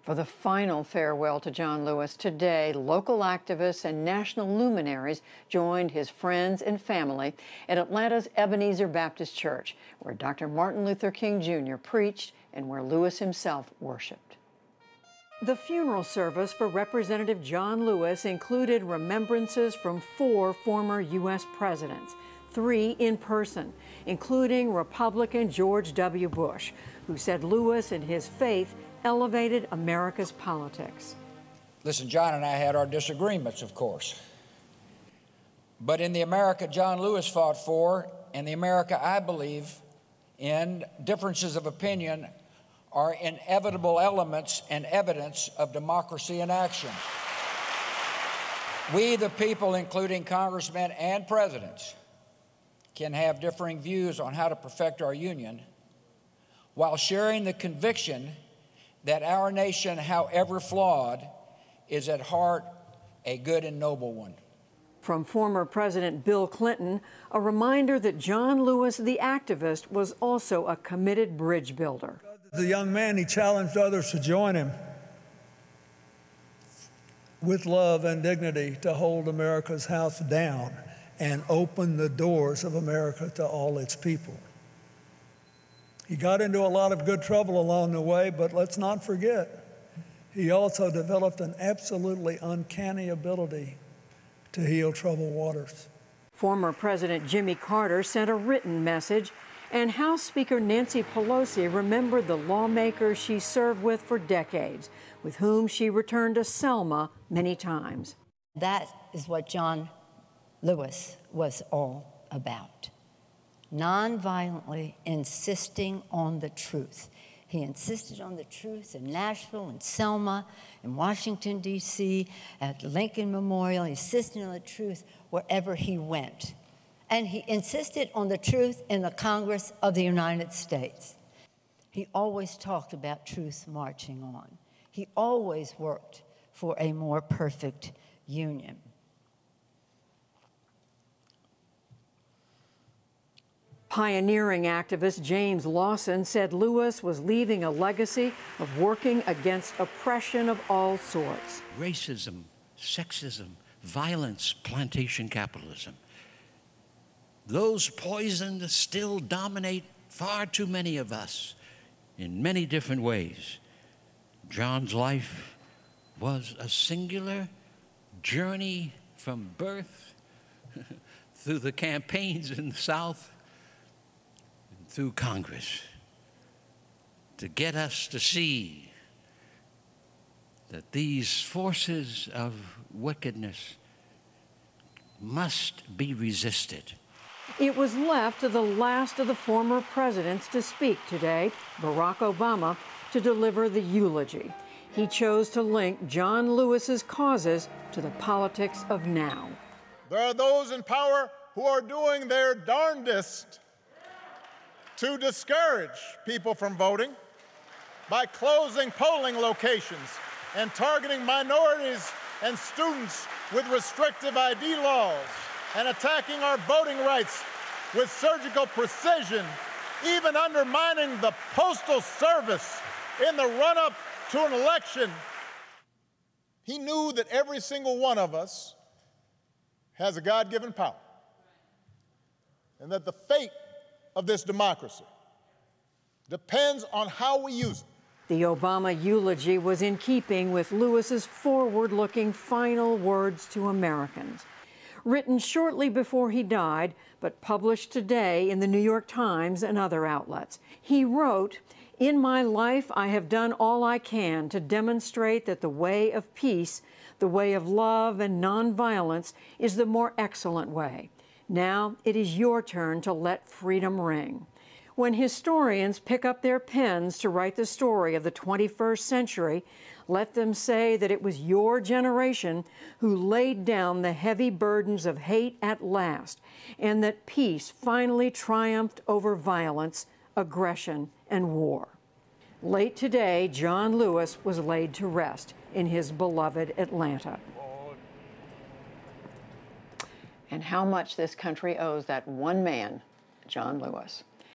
For the final farewell to John Lewis today, local activists and national luminaries joined his friends and family at Atlanta's Ebenezer Baptist Church, where Dr. Martin Luther King Jr. preached and where Lewis himself worshiped. The funeral service for Representative John Lewis included remembrances from 4 former U.S. presidents, 3 in person, including Republican George W. Bush, who said Lewis and his faith elevated America's politics. Listen, John and I had our disagreements, of course. But in the America John Lewis fought for, and the America I believe in, differences of opinion are inevitable elements and evidence of democracy in action. We, the people, including congressmen and presidents, can have differing views on how to perfect our union while sharing the conviction that our nation, however flawed, is at heart a good and noble one. From former President Bill Clinton, a reminder that John Lewis, the activist, was also a committed bridge builder. As a young man, he challenged others to join him with love and dignity to hold America's house down and open the doors of America to all its people. He got into a lot of good trouble along the way, but let's not forget, he also developed an absolutely uncanny ability to heal troubled waters. Former President Jimmy Carter sent a written message, and House Speaker Nancy Pelosi remembered the lawmakers she served with for decades, with whom she returned to Selma many times. That is what John Lewis was all about. Nonviolently insisting on the truth. He insisted on the truth in Nashville, in Selma, in Washington, D.C., at Lincoln Memorial. He insisted on the truth wherever he went. And he insisted on the truth in the Congress of the United States. He always talked about truth marching on. He always worked for a more perfect union. Pioneering activist James Lawson said Lewis was leaving a legacy of working against oppression of all sorts. Racism, sexism, violence, plantation capitalism. Those poisons still dominate far too many of us in many different ways. John's life was a singular journey from birth through the campaigns in the South, through Congress, to get us to see that these forces of wickedness must be resisted. It was left to the last of the former presidents to speak today, Barack Obama, to deliver the eulogy. He chose to link John Lewis's causes to the politics of now. There are those in power who are doing their darndest to discourage people from voting by closing polling locations and targeting minorities and students with restrictive ID laws and attacking our voting rights with surgical precision, even undermining the Postal Service in the run-up to an election. He knew that every single one of us has a God-given power, and that the fate of this democracy depends on how we use it. The Obama eulogy was in keeping with Lewis's forward-looking final words to Americans. Written shortly before he died, but published today in the New York Times and other outlets. He wrote, "In my life, I have done all I can to demonstrate that the way of peace, the way of love and nonviolence, is the more excellent way. Now it is your turn to let freedom ring." When historians pick up their pens to write the story of the 21st century, let them say that it was your generation who laid down the heavy burdens of hate at last, and that peace finally triumphed over violence, aggression, and war. Late today, John Lewis was laid to rest in his beloved Atlanta. And how much this country owes that one man, John Lewis.